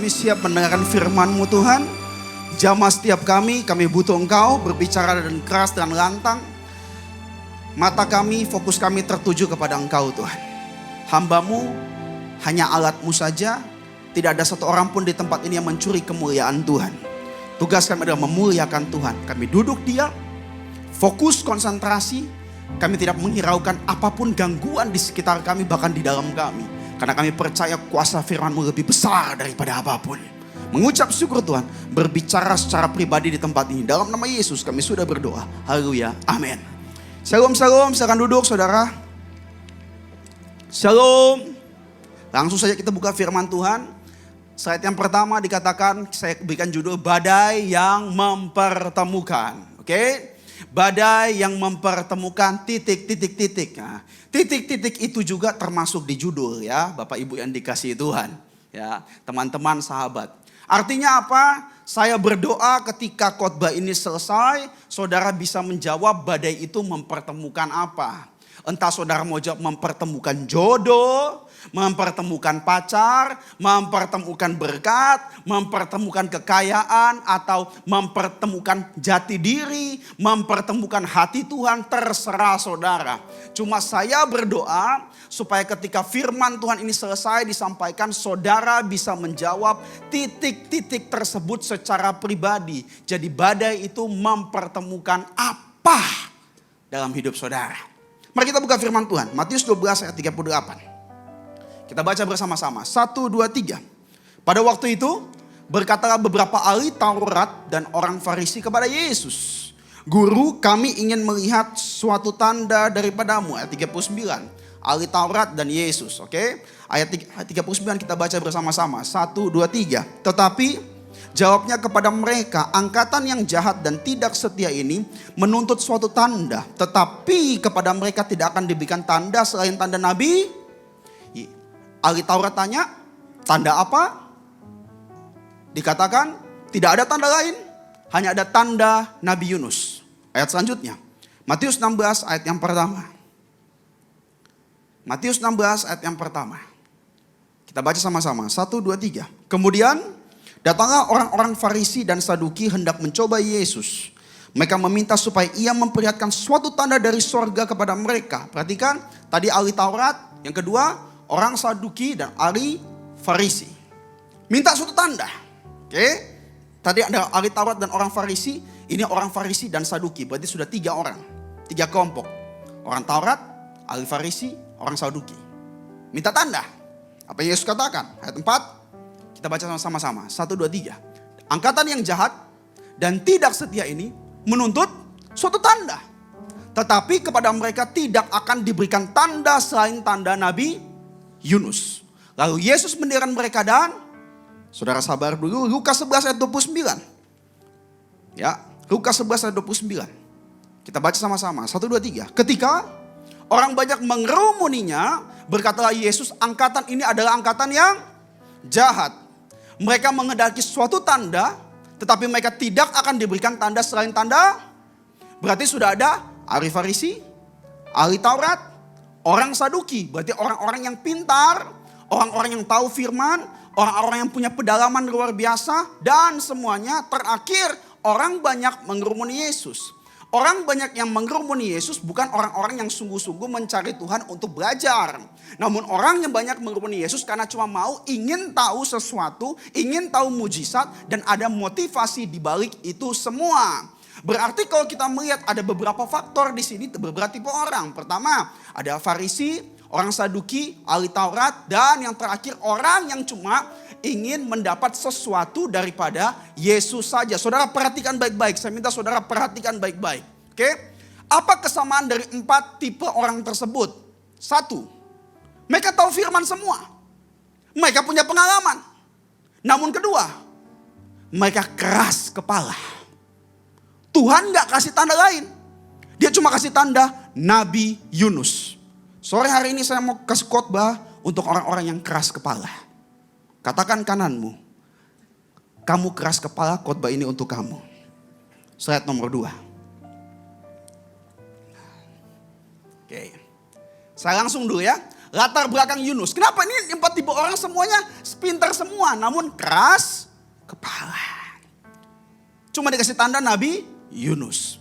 kami siap mendengarkan firman-Mu Tuhan. Jamah setiap kami butuh Engkau berbicara dengan keras dan lantang. Mata kami, fokus kami tertuju kepada Engkau Tuhan. Hamba-Mu hanya alat-Mu saja. Tidak ada satu orang pun di tempat ini yang mencuri kemuliaan Tuhan. Tugas kami adalah memuliakan Tuhan. Kami duduk diam, fokus konsentrasi. Kami tidak menghiraukan apapun gangguan di sekitar kami, bahkan di dalam kami. Karena kami percaya kuasa firman-Mu lebih besar daripada apapun. Mengucap syukur Tuhan, berbicara secara pribadi di tempat ini. Dalam nama Yesus kami sudah berdoa. Haleluya, amin. Shalom, shalom, silakan duduk saudara. Shalom. Langsung saja kita buka firman Tuhan. Slide yang pertama dikatakan, saya berikan judul badai yang mempertemukan. Oke? Badai yang mempertemukan titik-titik-titik. Nah, titik-titik itu juga termasuk di judul ya, Bapak Ibu yang dikasihi Tuhan. Ya, teman-teman sahabat. Artinya apa? Saya berdoa ketika khotbah ini selesai, saudara bisa menjawab badai itu mempertemukan apa. Entah saudara mau jawab mempertemukan jodoh, mempertemukan pacar, mempertemukan berkat, mempertemukan kekayaan, atau mempertemukan jati diri, mempertemukan hati Tuhan, terserah saudara. Cuma saya berdoa supaya ketika firman Tuhan ini selesai disampaikan, saudara bisa menjawab titik-titik tersebut secara pribadi. Jadi badai itu mempertemukan apa dalam hidup saudara. Mari kita buka firman Tuhan. Matius 12 ayat 38. Kita baca bersama-sama. 1, 2, 3. Pada waktu itu berkatalah beberapa ahli Taurat dan orang Farisi kepada Yesus. Guru, kami ingin melihat suatu tanda daripadamu. Ayat 39. Ahli Taurat dan Yesus. Oke. Ayat 39 kita baca bersama-sama. 1, 2, 3. Tetapi jawabnya kepada mereka, angkatan yang jahat dan tidak setia ini menuntut suatu tanda. Tetapi kepada mereka tidak akan diberikan tanda selain tanda Nabi. Ahli Taurat tanya, tanda apa? Dikatakan tidak ada tanda lain, hanya ada tanda Nabi Yunus. Ayat selanjutnya, Matius 16 ayat yang pertama. Matius 16 ayat yang pertama. Kita baca sama-sama, 1, 2, 3. Kemudian datanglah orang-orang Farisi dan Saduki hendak mencoba Yesus. Mereka meminta supaya ia memperlihatkan suatu tanda dari sorga kepada mereka. Perhatikan, tadi ahli Taurat, yang kedua orang Saduki dan ahli Farisi. Minta suatu tanda. Oke. Tadi ada ahli Taurat dan orang Farisi. Ini orang Farisi dan Saduki. Berarti sudah 3 orang. 3 kelompok. Orang Taurat, ahli Farisi, orang Saduki. Minta tanda. Apa yang Yesus katakan? Ayat 4. Kita baca sama-sama. 1, 2, 3. Angkatan yang jahat dan tidak setia ini menuntut suatu tanda. Tetapi kepada mereka tidak akan diberikan tanda selain tanda Nabi Yunus. Lalu Yesus mendirikan mereka dan saudara sabar dulu, Lukas 11 ayat 29. Ya, Lukas 11 ayat 29. Kita baca sama-sama. 1, 2, 3. Ketika orang banyak mengerumuninya, berkatalah Yesus, angkatan ini adalah angkatan yang jahat. Mereka menghendaki suatu tanda, tetapi mereka tidak akan diberikan tanda selain tanda. Berarti sudah ada ahli Farisi, ahli Taurat, orang Saduki. Berarti orang-orang yang pintar, orang-orang yang tahu firman, orang-orang yang punya pedalaman luar biasa. Dan semuanya terakhir orang banyak mengerumuni Yesus. Orang banyak yang mengerumuni Yesus bukan orang-orang yang sungguh-sungguh mencari Tuhan untuk belajar. Namun orang yang banyak mengerumuni Yesus karena cuma mau ingin tahu sesuatu, ingin tahu mujizat, dan ada motivasi di balik itu semua. Berarti kalau kita melihat ada beberapa faktor di sini, beberapa tipe orang. Pertama, ada Farisi, orang Saduki, ahli Taurat, dan yang terakhir orang yang cuma ingin mendapat sesuatu daripada Yesus saja. Saudara perhatikan baik-baik. Saya minta saudara perhatikan baik-baik. Oke? Apa kesamaan dari 4 tipe orang tersebut? 1, mereka tahu firman semua. Mereka punya pengalaman. Namun kedua, mereka keras kepala. Tuhan gak kasih tanda lain. Dia cuma kasih tanda Nabi Yunus. Sore hari ini saya mau kasih khotbah untuk orang-orang yang keras kepala. Katakan kananmu, kamu keras kepala, khotbah ini untuk kamu. Slide nomor 2. Oke. Saya langsung dulu ya. latar belakang Yunus. Kenapa ini 4 tipe orang semuanya pintar semua namun keras kepala. Cuma dikasih tanda Nabi Yunus.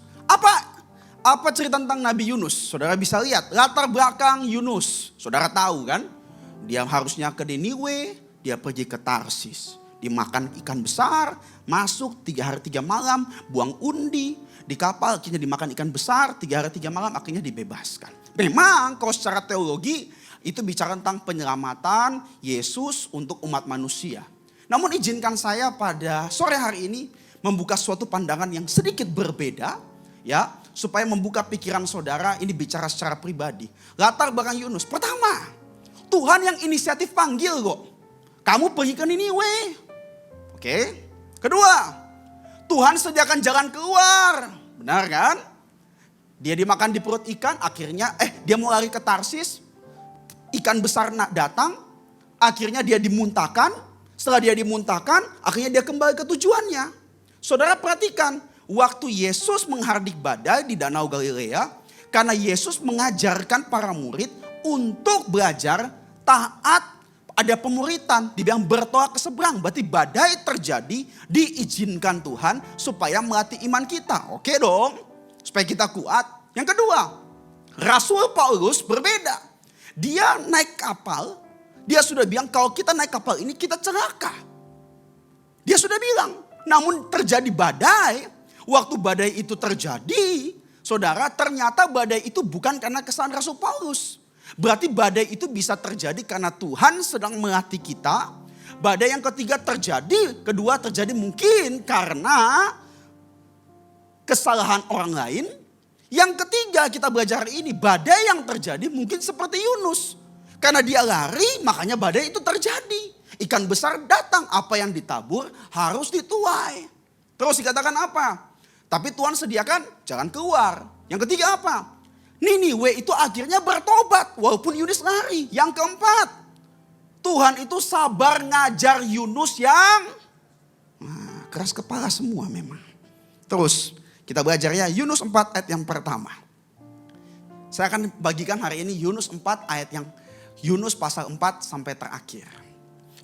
Apa cerita tentang Nabi Yunus? Saudara bisa lihat latar belakang Yunus. Saudara tahu kan? Dia harusnya ke Niniwe, dia pergi ke Tarsis. Dimakan ikan besar, masuk 3 hari 3 malam, buang undi. Di kapal akhirnya dimakan ikan besar, 3 hari 3 malam akhirnya dibebaskan. Memang kalau secara teologi itu bicara tentang penyelamatan Yesus untuk umat manusia. Namun izinkan saya pada sore hari ini membuka suatu pandangan yang sedikit berbeda. Ya, supaya membuka pikiran saudara ini bicara secara pribadi. Latar belakang Yunus. Pertama, Tuhan yang inisiatif panggil kok. Kamu pergi ke Niniwe. Oke. Kedua, Tuhan sediakan jalan keluar. Benar kan? Dia dimakan di perut ikan, akhirnya dia mau lari ke Tarsis. Ikan besar datang, akhirnya dia dimuntahkan. Setelah dia dimuntahkan, akhirnya dia kembali ke tujuannya. Saudara perhatikan, waktu Yesus menghardik badai di Danau Galilea, karena Yesus mengajarkan para murid untuk belajar taat. Ada pemuritan, dibilang bertolak ke seberang. Berarti badai terjadi, diizinkan Tuhan supaya melatih iman kita. Oke dong, supaya kita kuat. Yang kedua, Rasul Paulus berbeda. Dia naik kapal, dia sudah bilang kalau kita naik kapal ini kita celaka. Dia sudah bilang, namun terjadi badai. Waktu badai itu terjadi, saudara, ternyata badai itu bukan karena kesalahan Rasul Paulus. Berarti badai itu bisa terjadi karena Tuhan sedang melatih kita. Badai yang ketiga kedua terjadi mungkin karena kesalahan orang lain. Yang ketiga kita belajar hari ini, badai yang terjadi mungkin seperti Yunus. Karena dia lari makanya badai itu terjadi. Ikan besar datang, apa yang ditabur harus dituai. Terus dikatakan apa? Tapi Tuhan sediakan jalan keluar. Yang ketiga apa? Niniwe itu akhirnya bertobat walaupun Yunus lari. Yang keempat, Tuhan itu sabar ngajar Yunus yang keras kepala semua memang. Terus kita belajar ya Yunus 4 ayat yang pertama. Saya akan bagikan hari ini Yunus 4 ayat yang Yunus pasal 4 sampai terakhir.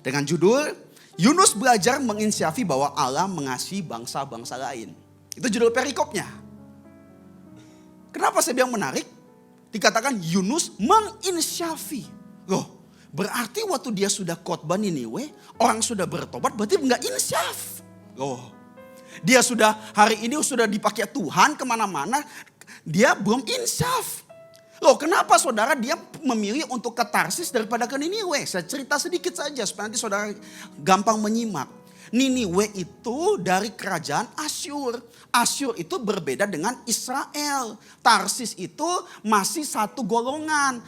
Dengan judul Yunus belajar menginsyafi bahwa Allah mengasihi bangsa-bangsa lain. Itu judul perikopnya. Kenapa saya bilang menarik? Dikatakan Yunus menginsyafi. Loh, berarti waktu dia sudah khotbah Niniwe, orang sudah bertobat berarti enggak insyaf. Loh, dia sudah hari ini sudah dipakai Tuhan kemana-mana, dia belum insyaf. Loh, kenapa saudara dia memilih untuk ke Tarsis daripada ke Niniwe? Saya cerita sedikit saja supaya nanti saudara gampang menyimak. Niniwe itu dari kerajaan Asyur. Asyur itu berbeda dengan Israel. Tarsis itu masih satu golongan.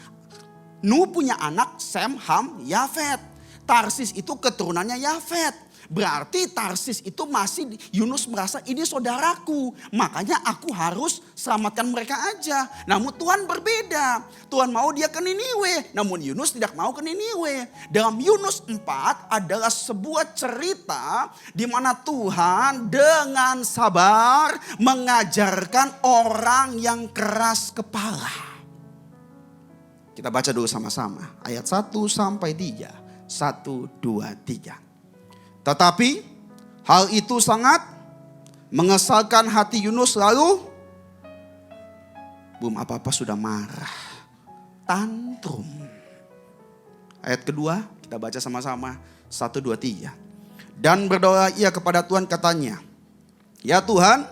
Nuh punya anak Sem, Ham, Yafet. Tarsis itu keturunannya Yafet. Berarti Tarsis itu masih Yunus merasa ini saudaraku. Makanya aku harus selamatkan mereka aja. Namun Tuhan berbeda. Tuhan mau dia ke Niniwe. Namun Yunus tidak mau ke Niniwe. Dalam Yunus 4 adalah sebuah cerita di mana Tuhan dengan sabar mengajarkan orang yang keras kepala. Kita baca dulu sama-sama. Ayat 1 sampai 3. 1, 2, 3. Tetapi hal itu sangat mengesalkan hati Yunus, lalu belum apa-apa sudah marah. Tantrum. Ayat kedua kita baca sama-sama. 1, 2, 3. Dan berdoa ia kepada Tuhan katanya, ya Tuhan,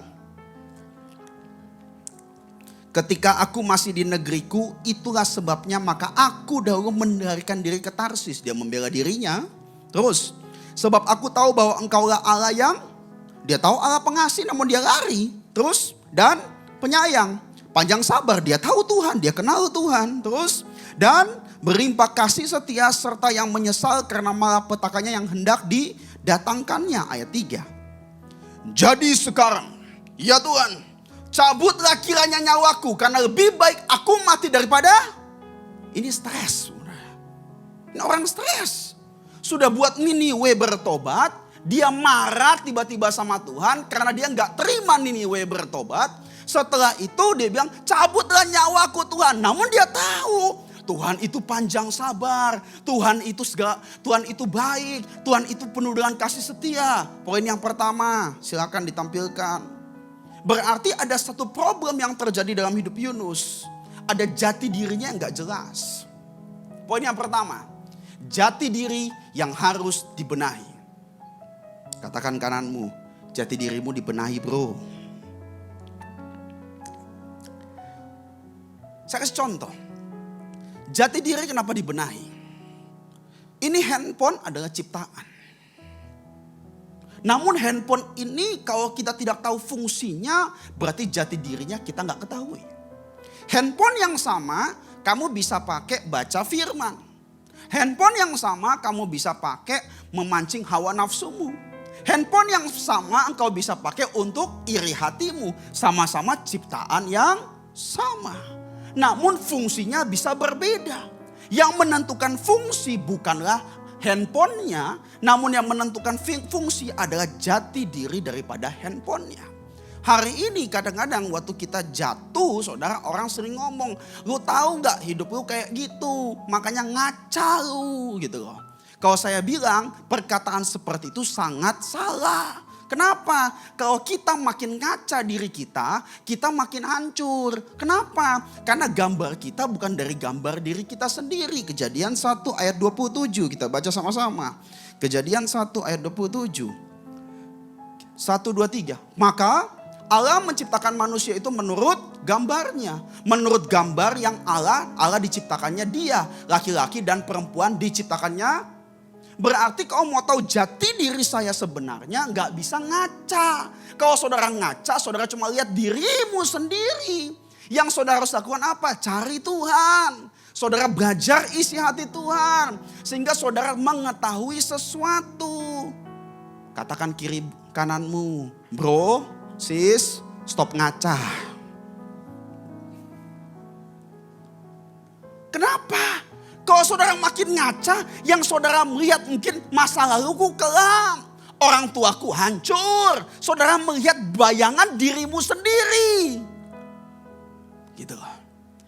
ketika aku masih di negeriku, itulah sebabnya maka aku dahulu melarikan diri ke Tarsis. Dia membela dirinya. Terus, sebab aku tahu bahwa engkaulah Allah yang, dia tahu Allah pengasih namun dia lari. Terus, dan penyayang, panjang sabar, dia tahu Tuhan, dia kenal Tuhan. Terus, dan berlimpah kasih setia serta yang menyesal karena malapetakannya yang hendak didatangkannya. Ayat 3. Jadi sekarang, ya Tuhan, cabutlah kiranya nyawaku karena lebih baik aku mati daripada ini. Stres. Ini orang stres. Sudah buat Niniwe bertobat, dia marah tiba-tiba sama Tuhan karena dia nggak terima Niniwe bertobat. Setelah itu dia bilang cabutlah nyawaku Tuhan. Namun dia tahu Tuhan itu panjang sabar, Tuhan itu baik, Tuhan itu penuh dengan kasih setia. Poin yang pertama, silakan ditampilkan. Berarti ada satu problem yang terjadi dalam hidup Yunus. Ada jati dirinya yang gak jelas. Poin yang pertama, jati diri yang harus dibenahi. Katakan kananmu, jati dirimu dibenahi bro. Saya kasih contoh. Jati diri kenapa dibenahi? Ini handphone adalah ciptaan. Namun handphone ini kalau kita tidak tahu fungsinya, berarti jati dirinya kita nggak ketahui. Handphone yang sama kamu bisa pakai baca firman. Handphone yang sama kamu bisa pakai memancing hawa nafsumu. Handphone yang sama engkau bisa pakai untuk iri hatimu. Sama-sama ciptaan yang sama. Namun fungsinya bisa berbeda. Yang menentukan fungsi bukanlah handphonenya, namun yang menentukan fungsi adalah jati diri daripada handphonenya. Hari ini kadang-kadang waktu kita jatuh, saudara, orang sering ngomong, lu tahu nggak hidup lu kayak gitu, makanya ngaca lu gitu loh. Kalau saya bilang perkataan seperti itu sangat salah. Kenapa? Kalau kita makin ngaca diri kita makin hancur. Kenapa? Karena gambar kita bukan dari gambar diri kita sendiri. Kejadian 1 ayat 27 kita baca sama-sama. Kejadian 1 ayat 27. 1, 2, 3. Maka Allah menciptakan manusia itu menurut gambarnya. Menurut gambar yang Allah diciptakannya dia. Laki-laki dan perempuan diciptakannya. Berarti kalau mau tahu jati diri saya sebenarnya nggak bisa ngaca. Kalau saudara ngaca, saudara cuma lihat dirimu sendiri. Yang saudara harus lakukan apa? Cari Tuhan. Saudara belajar isi hati Tuhan. Sehingga saudara mengetahui sesuatu. Katakan kiri kananmu, bro, sis, stop ngaca. Kenapa? Kalau saudara makin ngaca, yang saudara melihat mungkin masa laluku kelam. Orang tuaku hancur. Saudara melihat bayangan dirimu sendiri. Gitu loh.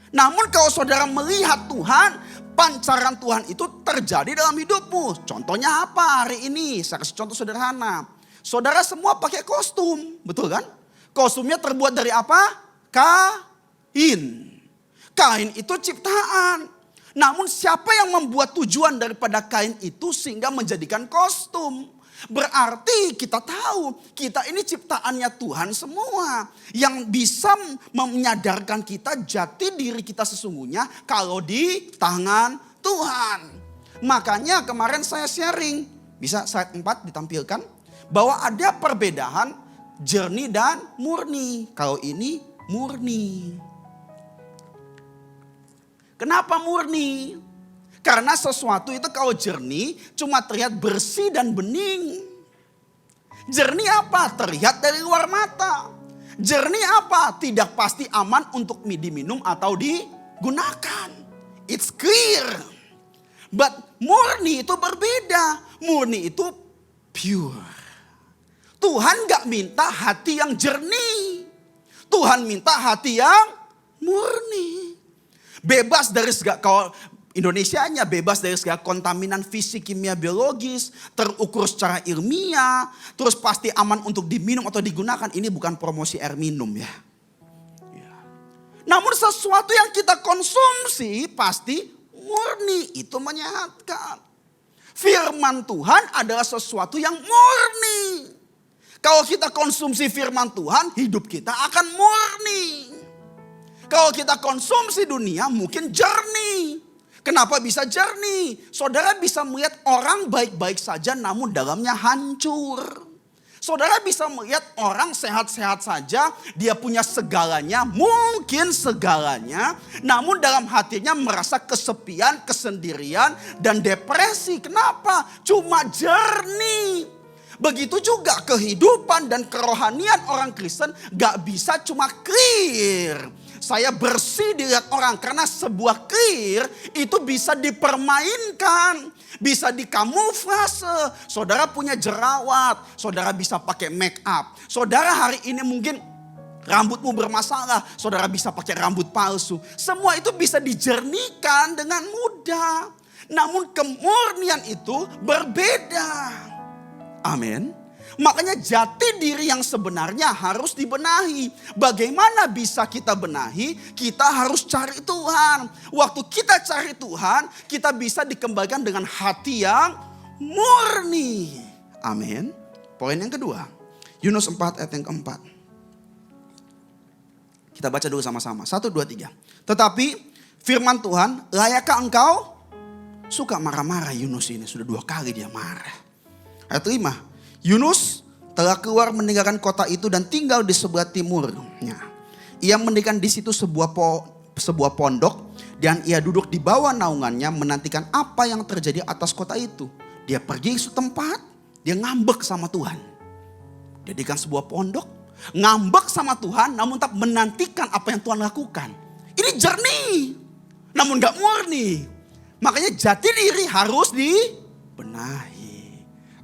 Namun kalau saudara melihat Tuhan, pancaran Tuhan itu terjadi dalam hidupmu. Contohnya apa hari ini? Saya kasih contoh sederhana. Saudara semua pakai kostum, betul kan? Kostumnya terbuat dari apa? Kain. Kain itu ciptaan. Namun siapa yang membuat tujuan daripada kain itu sehingga menjadikan kostum? Berarti kita tahu kita ini ciptaannya Tuhan semua. Yang bisa menyadarkan kita jati diri kita sesungguhnya kalau di tangan Tuhan. Makanya kemarin saya sharing, bisa slide 4 ditampilkan. Bahwa ada perbedaan jernih dan murni. Kalau ini murni. Kenapa murni? Karena sesuatu itu kalau jernih cuma terlihat bersih dan bening. Jernih apa? Terlihat dari luar mata. Jernih apa? Tidak pasti aman untuk diminum atau digunakan. It's clear. But murni itu berbeda. Murni itu pure. Tuhan gak minta hati yang jernih. Tuhan minta hati yang murni. Bebas dari segala, kalau Indonesianya bebas dari segala kontaminan fisik, kimia, biologis, terukur secara ilmiah, terus pasti aman untuk diminum atau digunakan. Ini bukan promosi air minum ya. Namun sesuatu yang kita konsumsi pasti murni, itu menyehatkan. Firman Tuhan adalah sesuatu yang murni. Kalau kita konsumsi firman Tuhan, hidup kita akan murni. Kalau kita konsumsi dunia mungkin jernih. Kenapa bisa jernih? Saudara bisa melihat orang baik-baik saja namun dalamnya hancur. Saudara bisa melihat orang sehat-sehat saja, dia punya segalanya, mungkin segalanya. Namun dalam hatinya merasa kesepian, kesendirian dan depresi. Kenapa? Cuma jernih. Begitu juga kehidupan dan kerohanian orang Kristen gak bisa cuma clear. Saya bersih dilihat orang karena sebuah clear itu bisa dipermainkan. Bisa dikamuflase. Saudara punya jerawat, saudara bisa pakai make up. Saudara hari ini mungkin Rambutmu bermasalah, saudara bisa pakai rambut palsu. Semua itu bisa dijernihkan dengan mudah. Namun kemurnian itu berbeda. Amin. Makanya jati diri yang sebenarnya harus dibenahi. Bagaimana bisa kita benahi? Kita harus cari Tuhan. Waktu kita cari Tuhan, kita bisa dikembalikan dengan hati yang murni. Amin. Poin yang kedua, Yunus 4 ayat yang keempat. Kita baca dulu sama-sama. 1, 2, 3. Tetapi firman Tuhan, layakkah engkau? Suka marah-marah Yunus ini. Sudah 2 kali dia marah. Ayat 5. Yunus telah keluar meninggalkan kota itu dan tinggal di sebelah timurnya. Ia mendirikan di situ sebuah pondok dan ia duduk di bawah naungannya menantikan apa yang terjadi atas kota itu. Dia pergi ke suatu tempat, dia ngambek sama Tuhan. Dia dirikan sebuah pondok, ngambek sama Tuhan namun tak menantikan apa yang Tuhan lakukan. Ini jernih, namun gak murni. Makanya jati diri harus dibenahi.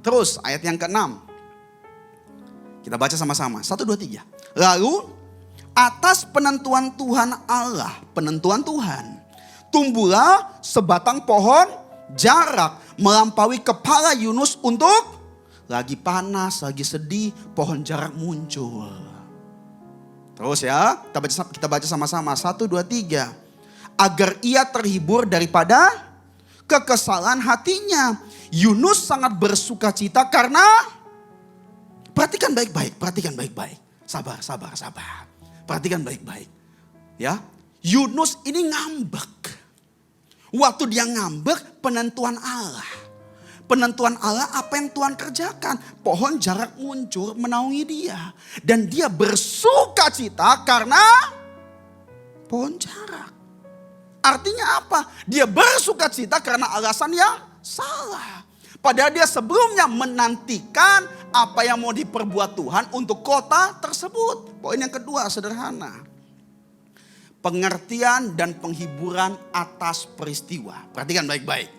Terus ayat yang ke-6. Kita baca sama-sama. 1, 2, 3. Lalu atas penentuan Tuhan Allah. Penentuan Tuhan. Tumbuhlah sebatang pohon jarak melampaui kepala Yunus untuk lagi panas, lagi sedih, pohon jarak muncul. Terus ya, kita baca sama-sama. 1, 2, 3. Agar ia terhibur daripada kekesalan hatinya. Yunus sangat bersuka cita karena, perhatikan baik-baik, sabar. Perhatikan baik-baik. Ya, Yunus ini ngambek. Waktu dia ngambek, penentuan Allah. Penentuan Allah apa yang Tuhan kerjakan. Pohon jarak muncul menaungi dia. Dan dia bersuka cita karena pohon jarak. Artinya apa? Dia bersuka cita karena alasan yang salah. Padahal dia sebelumnya menantikan apa yang mau diperbuat Tuhan untuk kota tersebut. Poin yang kedua sederhana. Pengertian dan penghiburan atas peristiwa. Perhatikan baik-baik.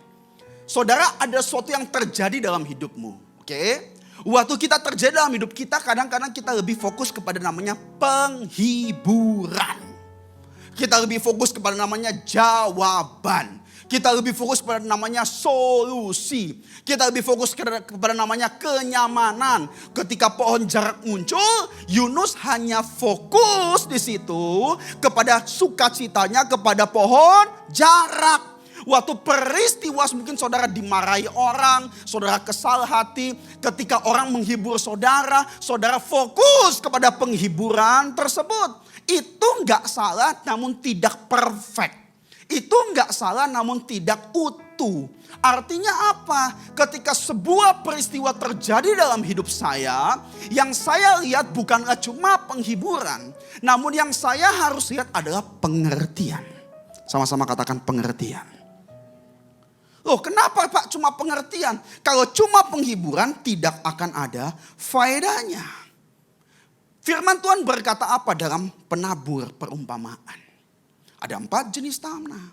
Saudara, ada sesuatu yang terjadi dalam hidupmu. Oke? Waktu kita terjadi dalam hidup kita, kadang-kadang kita lebih fokus kepada namanya penghiburan. Kita lebih fokus kepada namanya jawaban. Kita lebih fokus pada namanya solusi. Kita lebih fokus kepada namanya kenyamanan. Ketika pohon jarak muncul, Yunus hanya fokus di situ kepada sukacitanya kepada pohon jarak. Waktu peristiwa mungkin saudara dimarahi orang, saudara kesal hati. Ketika orang menghibur saudara, saudara fokus kepada penghiburan tersebut. Itu nggak salah namun tidak perfect. Itu nggak salah namun tidak utuh. Artinya apa? Ketika sebuah peristiwa terjadi dalam hidup saya, yang saya lihat bukanlah cuma penghiburan, namun yang saya harus lihat adalah pengertian. Sama-sama katakan pengertian. Loh, kenapa Pak cuma pengertian? Kalau cuma penghiburan tidak akan ada faedahnya. Firman Tuhan berkata apa dalam penabur perumpamaan? Ada 4 jenis tanah.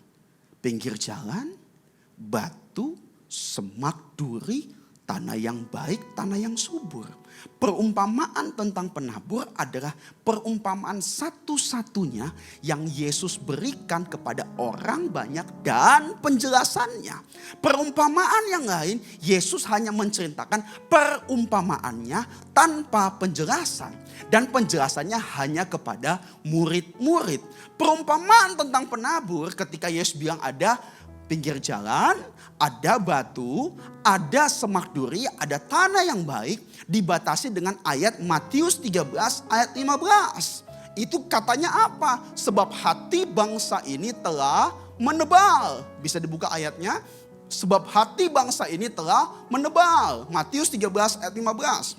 Pinggir jalan, batu, semak duri, tanah yang baik, tanah yang subur. Perumpamaan tentang penabur adalah perumpamaan satu-satunya yang Yesus berikan kepada orang banyak dan penjelasannya. Perumpamaan yang lain, Yesus hanya menceritakan perumpamaannya tanpa penjelasan. Dan penjelasannya hanya kepada murid-murid. Perumpamaan tentang penabur ketika Yesus bilang ada pinggir jalan, ada batu, ada semak duri, ada tanah yang baik. Dibatasi dengan ayat Matius 13 ayat 15. Itu katanya apa? Sebab hati bangsa ini telah menebal. Bisa dibuka ayatnya. Sebab hati bangsa ini telah menebal. Matius 13 ayat 15.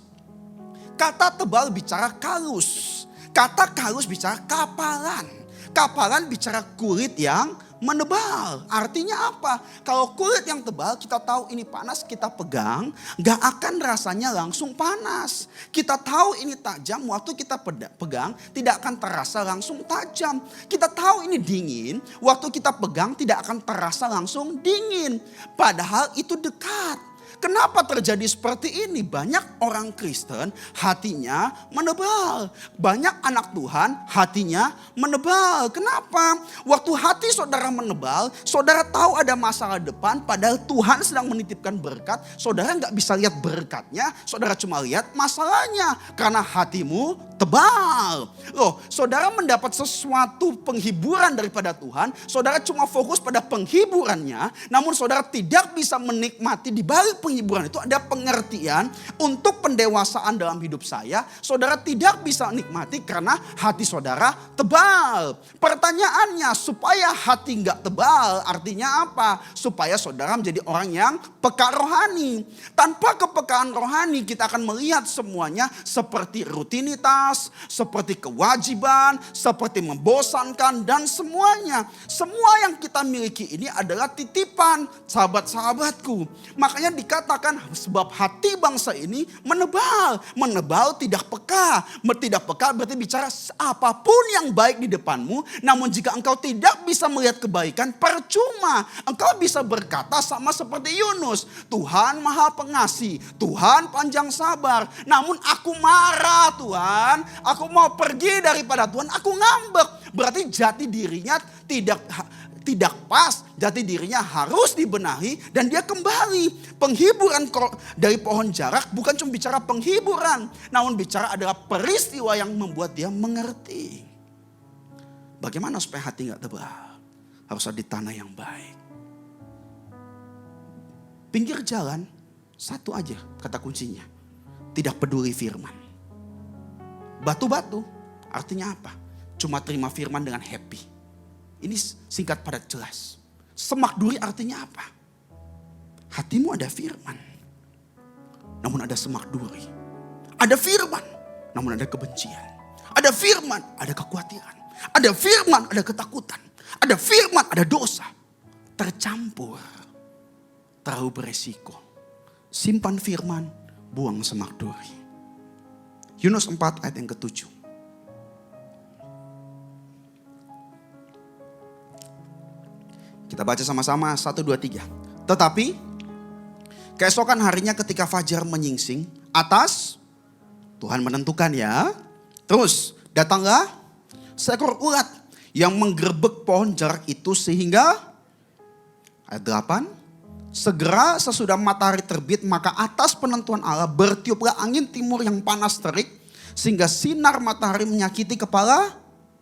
Kata tebal bicara kalus. Kata kalus bicara kapalan. Kapalan bicara kulit yang menebal. Artinya apa? Kalau kulit yang tebal kita tahu ini panas, kita pegang, gak akan rasanya langsung panas. Kita tahu ini tajam, waktu kita pegang tidak akan terasa langsung tajam. Kita tahu ini dingin, waktu kita pegang tidak akan terasa langsung dingin. Padahal itu dekat. Kenapa terjadi seperti ini? Banyak orang Kristen hatinya menebal. Banyak anak Tuhan hatinya menebal. Kenapa? Waktu hati saudara menebal, saudara tahu ada masalah depan, padahal Tuhan sedang menitipkan berkat. Saudara nggak bisa lihat berkatnya, saudara cuma lihat masalahnya. Karena hatimu tebal. Loh, saudara mendapat sesuatu penghiburan daripada Tuhan, saudara cuma fokus pada penghiburannya, namun saudara tidak bisa menikmati di balik penghiburan itu ada pengertian untuk pendewasaan dalam hidup saya. Saudara tidak bisa nikmati karena hati saudara tebal. Pertanyaannya, supaya hati nggak tebal artinya apa? Supaya saudara menjadi orang yang peka rohani. Tanpa kepekaan rohani kita akan melihat semuanya seperti rutinitas, seperti kewajiban, seperti membosankan dan semuanya. Semua yang kita miliki ini adalah titipan, sahabat-sahabatku. Makanya dikatakan sebab hati bangsa ini menebal. Menebal tidak peka. Tidak peka berarti bicara apapun yang baik di depanmu. Namun jika engkau tidak bisa melihat kebaikan, percuma. Engkau bisa berkata sama seperti Yunus. Tuhan maha pengasih. Tuhan panjang sabar. Namun aku marah Tuhan. Aku mau pergi daripada Tuhan. Aku ngambek. Berarti jati dirinya tidak pas, jati dirinya harus dibenahi dan dia kembali. Penghiburan dari pohon jarak bukan cuma bicara penghiburan, namun bicara adalah peristiwa yang membuat dia mengerti. Bagaimana supaya hati gak tebal? Harus ada di tanah yang baik. Pinggir jalan, satu aja kata kuncinya. Tidak peduli firman. Batu-batu artinya apa? Cuma terima firman dengan happy. Ini singkat padat jelas. Semak duri artinya apa? Hatimu ada firman. Namun ada semak duri. Ada firman. Namun ada kebencian. Ada firman. Ada kekhawatiran. Ada firman. Ada ketakutan. Ada firman. Ada dosa. Tercampur. Terlalu beresiko. Simpan firman. Buang semak duri. Yunus 4 ayat yang ke-7. Kita baca sama-sama 1, 2, 3. Tetapi keesokan harinya ketika fajar menyingsing, atas Tuhan menentukan ya. Terus datanglah seekor ulat yang menggerebek pohon jarak itu sehingga ayat 8. Segera sesudah matahari terbit maka atas penentuan Allah bertiuplah angin timur yang panas terik sehingga sinar matahari menyakiti kepala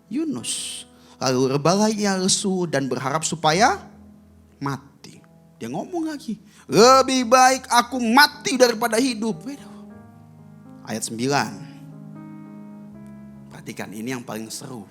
Yunus. Lalu rebalah ia lesu dan berharap supaya mati. Dia ngomong lagi, lebih baik aku mati daripada hidup. Ayat 9. Perhatikan ini yang paling seru.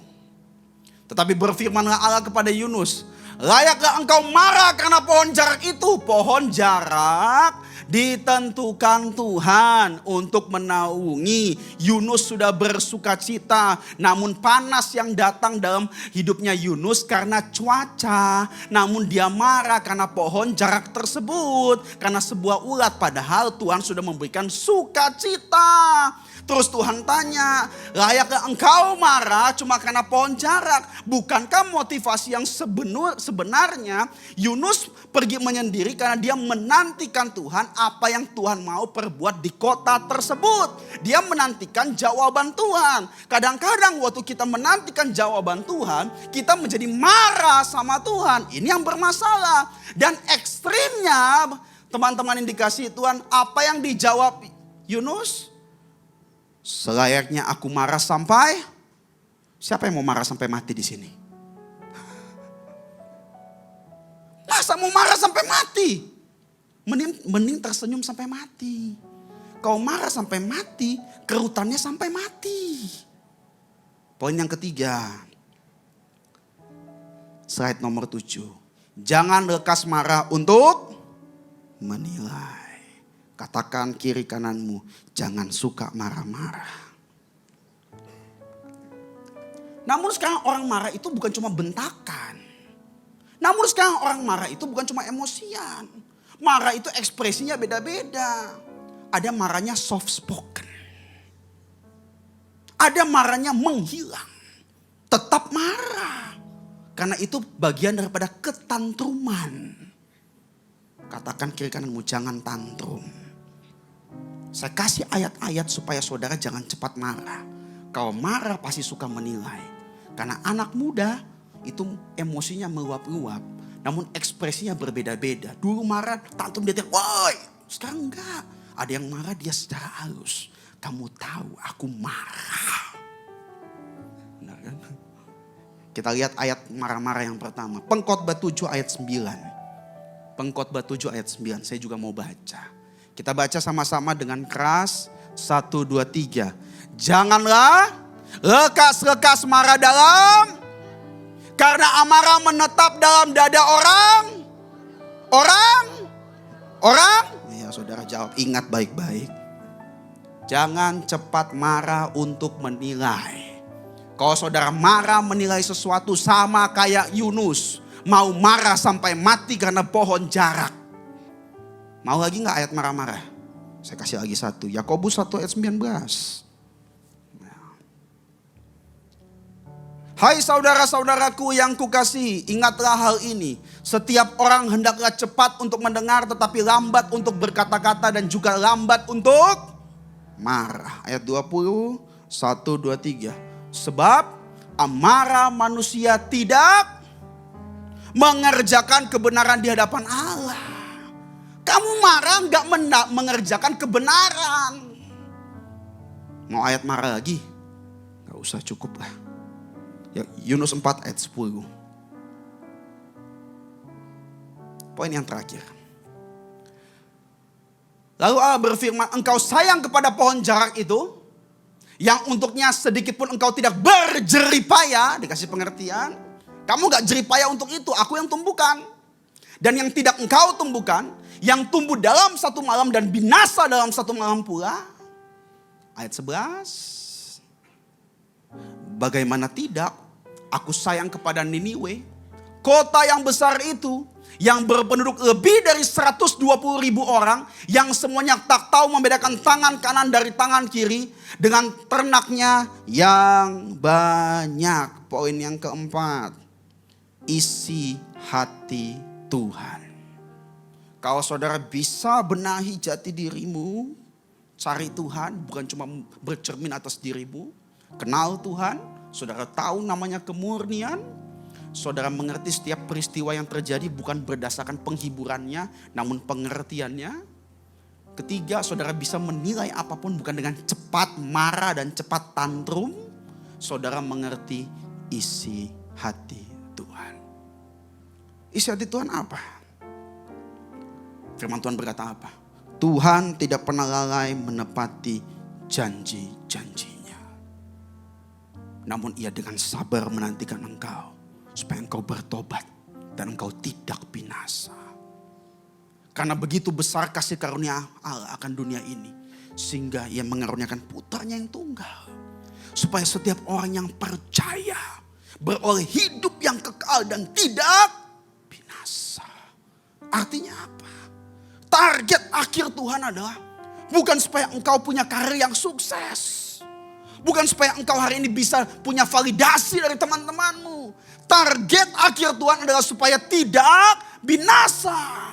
Tetapi berfirmanlah Allah kepada Yunus, layaklah engkau marah karena pohon jarak itu. Pohon jarak ditentukan Tuhan untuk menaungi. Yunus sudah bersuka cita. Namun panas yang datang dalam hidupnya Yunus karena cuaca. Namun dia marah karena pohon jarak tersebut. Karena sebuah ulat, padahal Tuhan sudah memberikan sukacita. Terus Tuhan tanya, layakkah engkau marah cuma karena pohon jarak? Bukankah motivasi yang sebenarnya Yunus pergi menyendiri karena dia menantikan Tuhan apa yang Tuhan mau perbuat di kota tersebut. Dia menantikan jawaban Tuhan. Kadang-kadang waktu kita menantikan jawaban Tuhan, kita menjadi marah sama Tuhan. Ini yang bermasalah. Dan ekstrimnya, teman-teman yang dikasihi Tuhan, apa yang dijawab Yunus? Selayaknya aku marah sampai, siapa yang mau marah sampai mati di sini? Masa mau marah sampai mati? Mending tersenyum sampai mati. Kau marah sampai mati, kerutannya sampai mati. Poin yang ketiga, slide nomor 7. Jangan lekas marah untuk menilai. Katakan kiri kananmu, jangan suka marah-marah. Namun sekarang orang marah itu bukan cuma bentakan. Namun sekarang orang marah itu bukan cuma emosian. Marah itu ekspresinya beda-beda. Ada marahnya soft spoken. Ada marahnya menghilang. Tetap marah. Karena itu bagian daripada ketantruman. Katakan kiri kananmu, jangan tantrum. Saya kasih ayat-ayat supaya saudara jangan cepat marah. Kalau marah pasti suka menilai. Karena anak muda itu emosinya meluap-luap. Namun ekspresinya berbeda-beda. Dulu marah, tantrum dia teriak, woi. Sekarang enggak. Ada yang marah dia secara halus. Kamu tahu aku marah. Benar kan? Kita lihat ayat marah-marah yang pertama. Pengkhotbah 7 ayat 9. Pengkhotbah 7 ayat 9. Saya juga mau baca. Kita baca sama-sama dengan keras. 1, 2, 3. Janganlah lekas-lekas marah karena amarah menetap dalam dada orang. Ya saudara jawab, ingat baik-baik. Jangan cepat marah untuk menilai. Kalau saudara marah menilai sesuatu sama kayak Yunus. Mau marah sampai mati karena pohon jarak. Mau lagi gak ayat marah-marah? Saya kasih lagi satu. Yakobus 1 ayat 19. Hai saudara-saudaraku yang kukasihi, ingatlah hal ini. Setiap orang hendaklah cepat untuk mendengar tetapi lambat untuk berkata-kata dan juga lambat untuk marah. Ayat 20, 1, 2, 3. Sebab amarah manusia tidak mengerjakan kebenaran di hadapan Allah. Kamu marah gak mengerjakan kebenaran. Mau ayat marah lagi? Gak usah, cukup lah. Ya, Yunus 4 ayat 10. Poin yang terakhir. Lalu Allah berfirman, engkau sayang kepada pohon jarak itu, yang untuknya sedikit pun engkau tidak berjeripaya, dikasih pengertian. Kamu gak jeripaya untuk itu, aku yang tumbuhkan. Dan yang tidak engkau tumbuhkan, yang tumbuh dalam satu malam dan binasa dalam satu malam pula. Ayat 11. Bagaimana tidak, aku sayang kepada Niniwe, kota yang besar itu, yang berpenduduk lebih dari 120.000 orang, yang semuanya tak tahu membedakan tangan kanan dari tangan kiri, dengan ternaknya yang banyak. Poin yang keempat, isi hati Tuhan. Kalau saudara bisa benahi jati dirimu, cari Tuhan, bukan cuma bercermin atas dirimu. Kenal Tuhan, saudara tahu namanya kemurnian. Saudara mengerti setiap peristiwa yang terjadi bukan berdasarkan penghiburannya, namun pengertiannya. Ketiga, saudara bisa menilai apapun bukan dengan cepat marah dan cepat tantrum. Saudara mengerti isi hati Tuhan. Isi hati Tuhan apa? Firman Tuhan berkata apa? Tuhan tidak pernah lalai menepati janji-janjinya. Namun ia dengan sabar menantikan engkau. Supaya engkau bertobat dan engkau tidak binasa. Karena begitu besar kasih karunia Allah akan dunia ini. Sehingga ia mengaruniakan putranya yang tunggal. Supaya setiap orang yang percaya beroleh hidup yang kekal dan tidak binasa. Artinya apa? Target akhir Tuhan adalah bukan supaya engkau punya karir yang sukses. Bukan supaya engkau hari ini bisa punya validasi dari teman-temanmu. Target akhir Tuhan adalah supaya tidak binasa.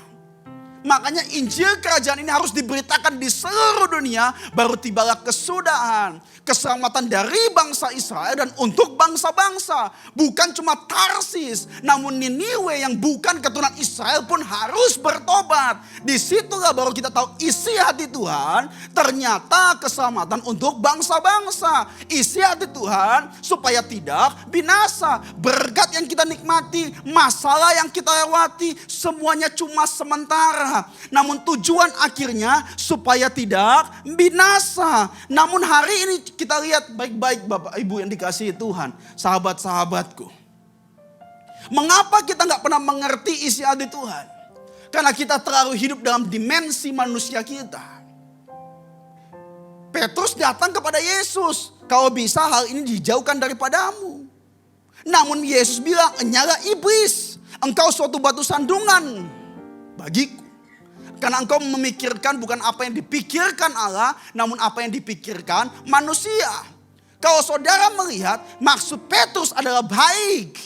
Makanya Injil kerajaan ini harus diberitakan di seluruh dunia. Baru tibalah kesudahan. Keselamatan dari bangsa Israel dan untuk bangsa-bangsa. Bukan cuma Tarsis. Namun Niniwe yang bukan keturunan Israel pun harus bertobat. Disitulah baru kita tahu isi hati Tuhan. Ternyata keselamatan untuk bangsa-bangsa. Isi hati Tuhan supaya tidak binasa. Berkat yang kita nikmati. Masalah yang kita lewati. Semuanya cuma sementara. Namun tujuan akhirnya supaya tidak binasa. Namun hari ini kita lihat baik-baik Bapak Ibu yang dikasihi Tuhan. Sahabat-sahabatku. Mengapa kita gak pernah mengerti isi hati Tuhan? Karena kita terlalu hidup dalam dimensi manusia kita. Petrus datang kepada Yesus. Kalau bisa hal ini dijauhkan daripadamu. Namun Yesus bilang, enyalah iblis. Engkau suatu batu sandungan bagiku. Karena engkau memikirkan bukan apa yang dipikirkan Allah, namun apa yang dipikirkan manusia. Kalau saudara melihat maksud Petrus adalah baik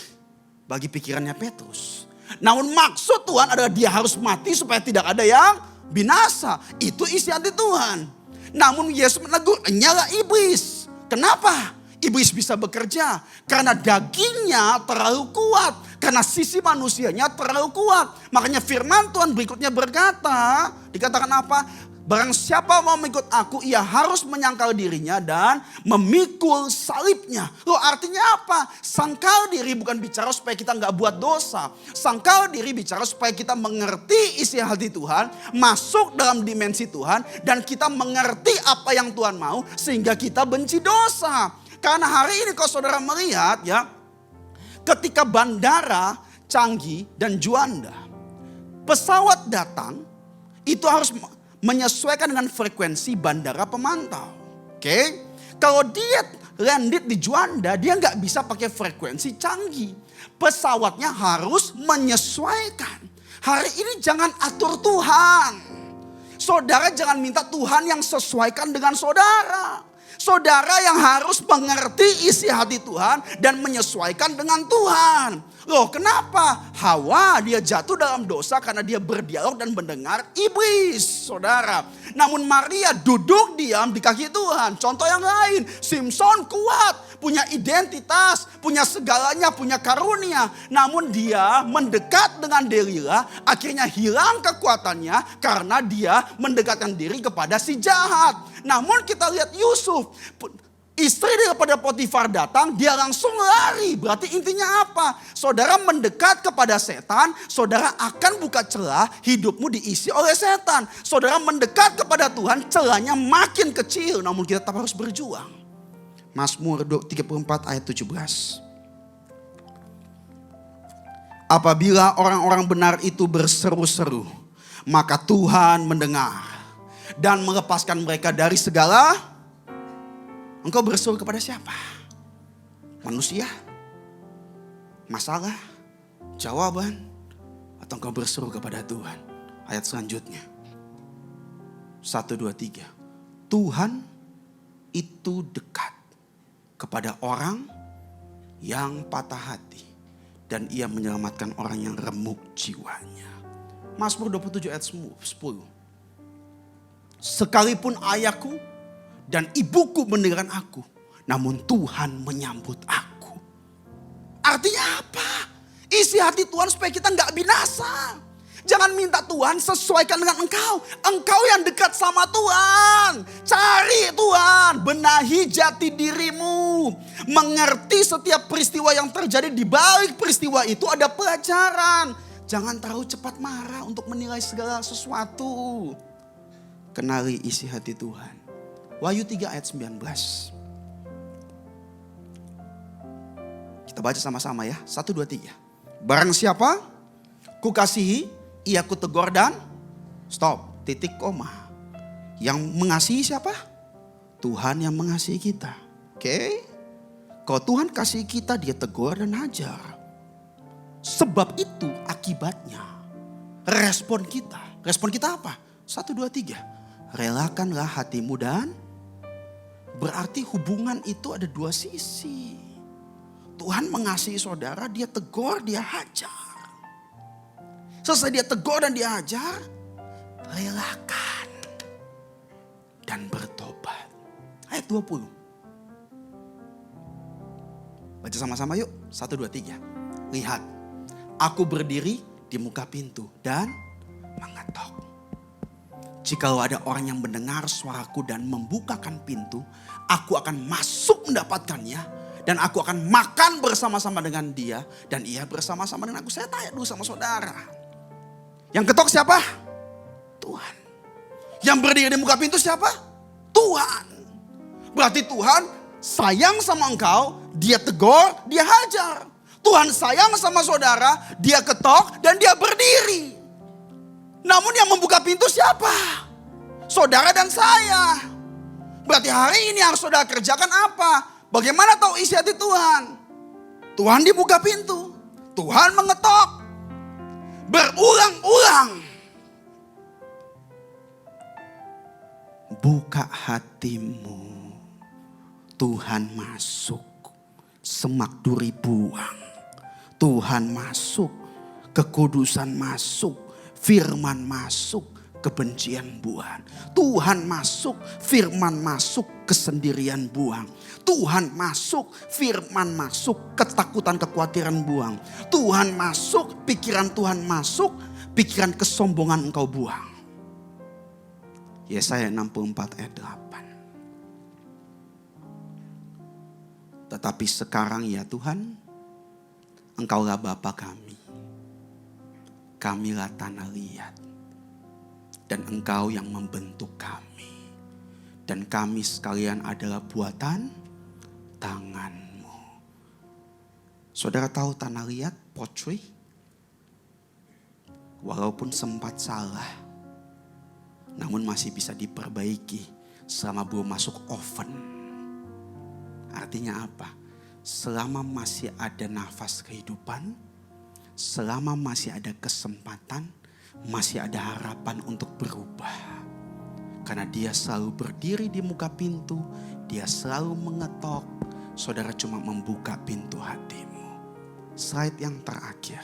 bagi pikirannya Petrus. Namun maksud Tuhan adalah dia harus mati supaya tidak ada yang binasa. Itu isi hati Tuhan. Namun Yesus menegur, nyala iblis. Kenapa? Iblis bisa bekerja karena dagingnya terlalu kuat. Karena sisi manusianya terlalu kuat. Makanya firman Tuhan berikutnya berkata, dikatakan apa? Barang siapa mau mengikut aku, ia harus menyangkal dirinya dan memikul salibnya. Loh, artinya apa? Sangkal diri bukan bicara supaya kita nggak buat dosa. Sangkal diri bicara supaya kita mengerti isi hati Tuhan, masuk dalam dimensi Tuhan, dan kita mengerti apa yang Tuhan mau sehingga kita benci dosa. Karena hari ini kalau saudara melihat ya, ketika bandara Changi dan Juanda, pesawat datang itu harus menyesuaikan dengan frekuensi bandara pemantau. Oke? Kalau dia landed di Juanda, dia nggak bisa pakai frekuensi Changi. Pesawatnya harus menyesuaikan. Hari ini jangan atur Tuhan. Saudara jangan minta Tuhan yang sesuaikan dengan saudara. Saudara yang harus mengerti isi hati Tuhan dan menyesuaikan dengan Tuhan. Loh, kenapa? Hawa dia jatuh dalam dosa karena dia berdialog dan mendengar iblis, saudara. Namun Maria duduk diam di kaki Tuhan. Contoh yang lain, Simson kuat, punya identitas, punya segalanya, punya karunia. Namun dia mendekat dengan Delila, akhirnya hilang kekuatannya karena dia mendekatkan diri kepada si jahat. Namun kita lihat Yusuf, istri daripada Potifar datang, dia langsung lari. Berarti intinya apa? Saudara mendekat kepada setan, saudara akan buka celah, hidupmu diisi oleh setan. Saudara mendekat kepada Tuhan, celahnya makin kecil, namun kita tetap harus berjuang. Mazmur 34 ayat 17. Apabila orang-orang benar itu berseru-seru, maka Tuhan mendengar dan melepaskan mereka dari segala. Engkau berseru kepada siapa? Manusia? Masalah? Jawaban? Atau engkau berseru kepada Tuhan? Ayat selanjutnya. 1, 2, 3. Tuhan itu dekat kepada orang yang patah hati. Dan ia menyelamatkan orang yang remuk jiwanya. Mazmur 27 ayat 10. Sekalipun ayahku dan ibuku meninggalkan aku, namun Tuhan menyambut aku. Artinya apa? Isi hati Tuhan supaya kita nggak binasa. Jangan minta Tuhan sesuaikan dengan engkau. Engkau yang dekat sama Tuhan. Cari Tuhan, benahi jati dirimu. Mengerti setiap peristiwa yang terjadi, di balik peristiwa itu ada pelajaran. Jangan terlalu cepat marah untuk menilai segala sesuatu. Kenali isi hati Tuhan. Wahyu 3 ayat 19. Kita baca sama-sama ya. 1, 2, 3. Barang siapa kukasihi, ia kutegur dan stop, titik koma. Yang mengasihi siapa? Tuhan yang mengasihi kita. Oke? Kalau Tuhan kasih kita, dia tegur dan hajar. Sebab itu akibatnya respon kita. Respon kita apa? 1, 2, 3. Relakanlah hatimu dan berarti hubungan itu ada dua sisi. Tuhan mengasihi saudara, dia tegur, dia hajar. Selesai dia tegur dan dia hajar, relakan dan bertobat. Ayat 20. Baca sama-sama yuk. 1, 2, 3. Lihat, aku berdiri di muka pintu dan mengetok. Jikalau ada orang yang mendengar suaraku dan membukakan pintu, aku akan masuk mendapatkannya. Dan aku akan makan bersama-sama dengan dia. Dan ia bersama-sama dengan aku. Saya tanya dulu sama saudara. Yang ketok siapa? Tuhan. Yang berdiri di muka pintu siapa? Tuhan. Berarti Tuhan sayang sama engkau, dia tegur, dia hajar. Tuhan sayang sama saudara, dia ketok dan dia berdiri. Namun yang membuka pintu siapa? Saudara dan saya. Berarti hari ini yang saudara kerjakan apa? Bagaimana tahu isi hati Tuhan? Tuhan dibuka pintu. Tuhan mengetok. Berulang-ulang. Buka hatimu. Tuhan masuk. Semak duri buang. Tuhan masuk. Kekudusan masuk, firman masuk, kebencian buang. Tuhan masuk, firman masuk, kesendirian buang. Tuhan masuk, firman masuk, ketakutan, kekhawatiran buang. Tuhan masuk, pikiran Tuhan masuk, pikiran kesombongan engkau buang. Yesaya 64 ayat 8. Tetapi sekarang ya Tuhan, Engkaulah Bapa kami. Kamilah tanah liat. Dan Engkau yang membentuk kami. Dan kami sekalian adalah buatan tangan-Mu. Saudara tahu tanah liat, pottery? Walaupun sempat salah, namun masih bisa diperbaiki selama belum masuk oven. Artinya apa? Selama masih ada nafas kehidupan, selama masih ada kesempatan, masih ada harapan untuk berubah. Karena dia selalu berdiri di muka pintu, dia selalu mengetok. Saudara cuma membuka pintu hatimu. Slide yang terakhir,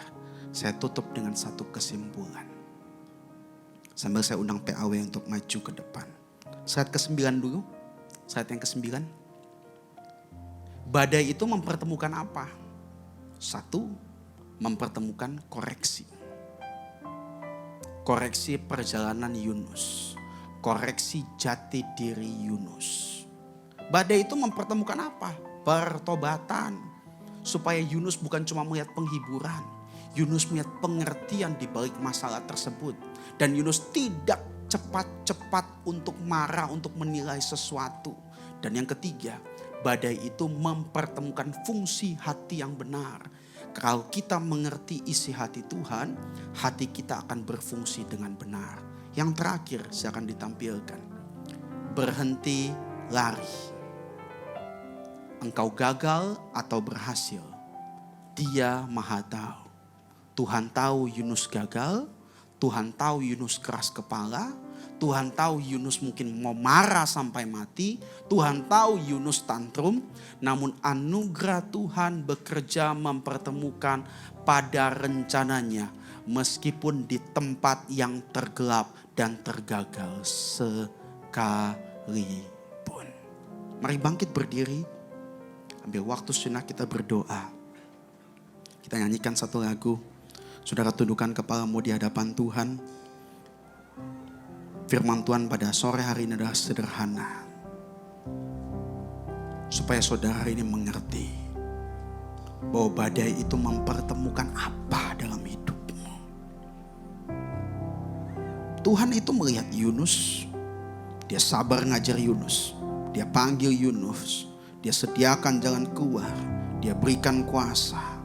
saya tutup dengan satu kesimpulan. Sambil saya undang PAW untuk maju ke depan. Slide ke-9 dulu. Slide yang ke-9. Badai itu mempertemukan apa? Satu, mempertemukan koreksi. Koreksi perjalanan Yunus. Koreksi jati diri Yunus. Badai itu mempertemukan apa? Pertobatan. Supaya Yunus bukan cuma melihat penghiburan. Yunus melihat pengertian di balik masalah tersebut. Dan Yunus tidak cepat-cepat untuk marah, untuk menilai sesuatu. Dan yang ketiga, badai itu mempertemukan fungsi hati yang benar. Kalau kita mengerti isi hati Tuhan, hati kita akan berfungsi dengan benar. Yang terakhir, saya akan ditampilkan. Berhenti lari. Engkau gagal atau berhasil, Dia Maha tahu. Tuhan tahu Yunus gagal, Tuhan tahu Yunus keras kepala, Tuhan tahu Yunus mungkin mau marah sampai mati, Tuhan tahu Yunus tantrum, namun anugerah Tuhan bekerja mempertemukan pada rencananya meskipun di tempat yang tergelap dan tergagal sekalipun. Mari bangkit berdiri, ambil waktu sejenak kita berdoa. Kita nyanyikan satu lagu. Saudara tundukkan kepalamu di hadapan Tuhan. Firman Tuhan pada sore hari ini adalah sederhana. Supaya saudara ini mengerti bahwa badai itu mempertemukan apa dalam hidupmu. Tuhan itu melihat Yunus. Dia sabar ngajar Yunus. Dia panggil Yunus. Dia sediakan jalan keluar. Dia berikan kuasa.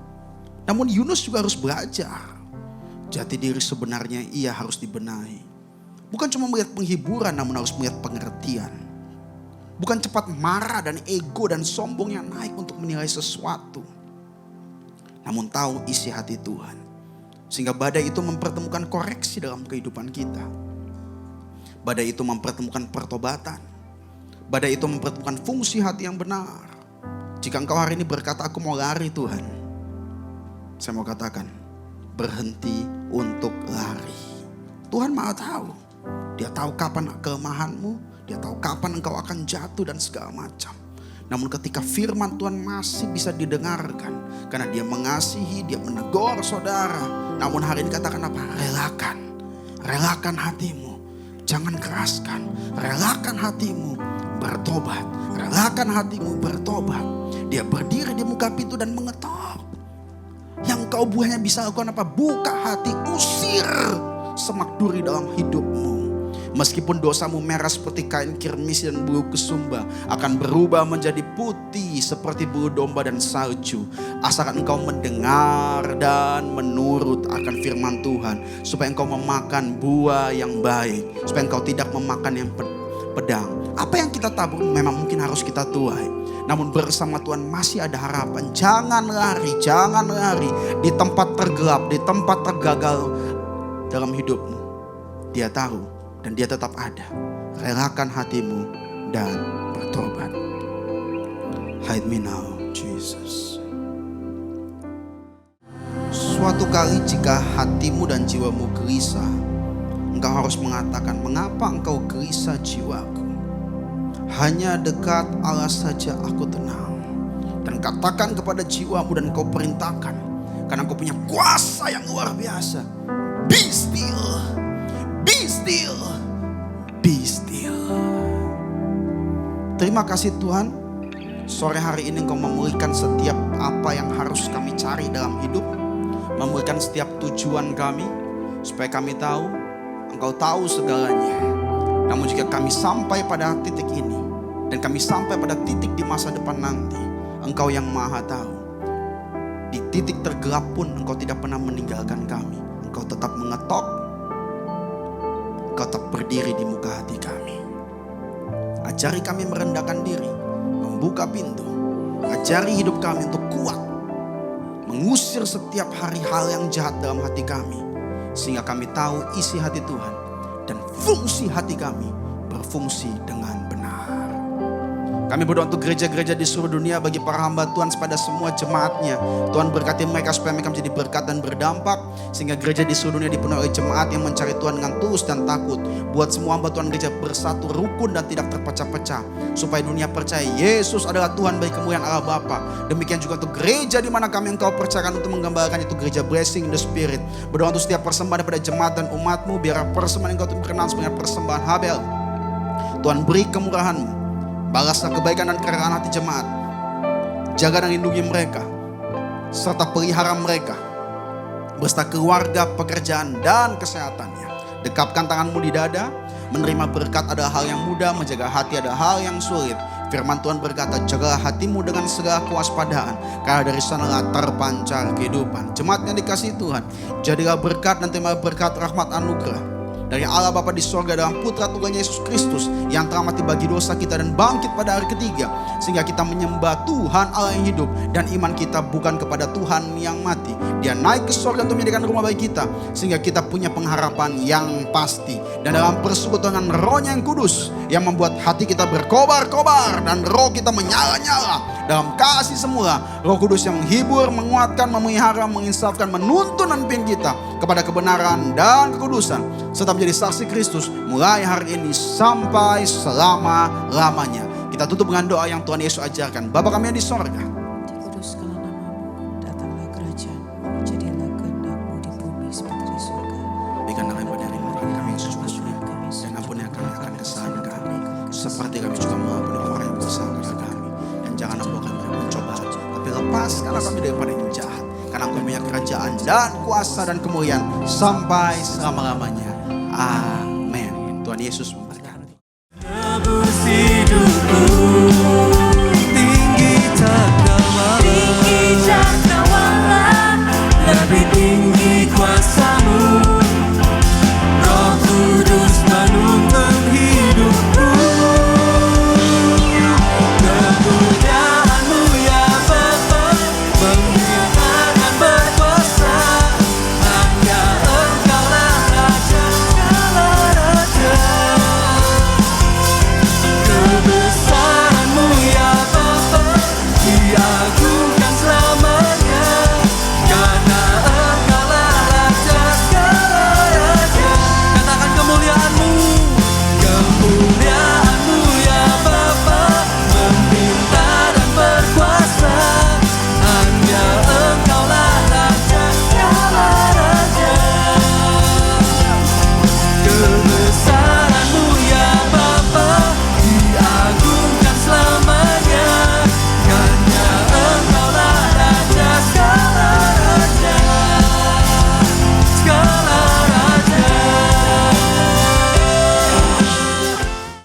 Namun Yunus juga harus belajar. Jati diri sebenarnya ia harus dibenahi. Bukan cuma melihat penghiburan, namun harus melihat pengertian. Bukan cepat marah dan ego dan sombong yang naik untuk menilai sesuatu. Namun tahu isi hati Tuhan. Sehingga badai itu mempertemukan koreksi dalam kehidupan kita. Badai itu mempertemukan pertobatan. Badai itu mempertemukan fungsi hati yang benar. Jika engkau hari ini berkata, aku mau lari Tuhan. Saya mau katakan, berhenti untuk lari. Tuhan Maha tahu. Dia tahu kapan kelemahanmu. Dia tahu kapan engkau akan jatuh dan segala macam. Namun ketika firman Tuhan masih bisa didengarkan. Karena dia mengasihi, dia menegur saudara. Namun hari ini katakan apa? Relakan. Relakan hatimu. Jangan keraskan. Relakan hatimu bertobat. Relakan hatimu bertobat. Dia berdiri di muka pintu dan mengetok. Yang kau hanya bisa lakukan apa? Buka hati, usir semak duri dalam hidupmu. Meskipun dosamu merah seperti kain kirmis dan bulu kesumba, akan berubah menjadi putih seperti bulu domba dan salju. Asalkan engkau mendengar dan menurut akan firman Tuhan. Supaya engkau memakan buah yang baik. Supaya engkau tidak memakan yang pedang. Apa yang kita tabur memang mungkin harus kita tuai. Namun bersama Tuhan masih ada harapan. Jangan lari, jangan lari di tempat tergelap, di tempat tergagal dalam hidupmu. Dia tahu dan dia tetap ada. Relakan hatimu dan bertobat. Hide me now, Jesus. Suatu kali jika hatimu dan jiwamu gelisah, engkau harus mengatakan, mengapa engkau gelisah jiwaku? Hanya dekat Allah saja aku tenang. Dan katakan kepada jiwamu dan kau perintahkan, karena kau punya kuasa yang luar biasa. Be still, be still, be still. Terima kasih Tuhan, sore hari ini Engkau memulihkan setiap apa yang harus kami cari dalam hidup. Memulihkan setiap tujuan kami, supaya kami tahu Engkau tahu segalanya. Namun jika kami sampai pada titik ini, dan kami sampai pada titik di masa depan nanti, Engkau yang maha tahu. Di titik tergelap pun Engkau tidak pernah meninggalkan kami. Engkau tetap mengetok, Engkau tetap berdiri di muka hati kami. Ajari kami merendahkan diri, membuka pintu. Ajari hidup kami untuk kuat, mengusir setiap hari hal yang jahat dalam hati kami. Sehingga kami tahu isi hati Tuhan, dan fungsi hati kami berfungsi dengan benar. Kami berdoa untuk gereja-gereja di seluruh dunia, bagi para hamba Tuhan, pada semua jemaatnya. Tuhan berkati mereka supaya mereka menjadi berkat dan berdampak. Sehingga gereja di seluruh dunia dipenuhi oleh jemaat yang mencari Tuhan dengan tulus dan takut. Buat semua hamba Tuhan gereja bersatu, rukun dan tidak terpecah-pecah. Supaya dunia percaya Yesus adalah Tuhan bagi kemuliaan Allah Bapa. Demikian juga untuk gereja di mana kami Engkau percayakan untuk menggambarkan itu, gereja Blessing in the Spirit. Berdoa untuk setiap persembahan daripada jemaat dan umatmu, biar persembahan Engkau itu berkenan sebagai persembahan Habel. Tuhan beri kemurahan-Mu. Balaslah kebaikan dan kerajaan hati jemaat. Jaga dan lindungi mereka, serta pelihara mereka beserta keluarga, pekerjaan, dan kesehatannya. Dekapkan tanganmu di dada. Menerima berkat adalah hal yang mudah, menjaga hati adalah hal yang sulit. Firman Tuhan berkata, jagalah hatimu dengan segala kewaspadaan, karena dari sanalah terpancar kehidupan. Jemaat yang dikasihi Tuhan, jadilah berkat dan terima berkat rahmat anugerah dari Allah Bapa di sorga dalam Putra Tunggalnya Yesus Kristus, yang telah mati bagi dosa kita dan bangkit pada hari ketiga, sehingga kita menyembah Tuhan Allah yang hidup, dan iman kita bukan kepada Tuhan yang mati. Dia naik ke sorga untuk menyediakan rumah bagi kita, sehingga kita punya pengharapan yang pasti. Dan dalam persekutuan dengan Roh-Nya yang kudus, yang membuat hati kita berkobar-kobar dan roh kita menyala-nyala dalam kasih semula. Roh Kudus yang menghibur, menguatkan, memelihara, menginsafkan, menuntun dan memimpin kita kepada kebenaran dan kekudusan, serta menjadi saksi Kristus mulai hari ini sampai selama-lamanya. Kita tutup dengan doa yang Tuhan Yesus ajarkan. Bapa kami yang di sorga, dikuduskanlah namamu, datanglah kerajaan-Mu, jadilah kehendak-Mu di bumi seperti di surga. berikanlah kami pada hari ini makan kami yang secukupnya, dan ampuni kami akan kesalahan kami, seperti kami juga mengampuni orang yang bersalah kepada kami. Dan janganlah bawa kami dalam pencobaan, tapi lepaskanlah kami daripada yang jahat. Karena Engkau punya kerajaan dan kuasa dan kemuliaan sampai selama-lamanya. Amin. Tuhan Yesus memberkati. Nebus hidupku.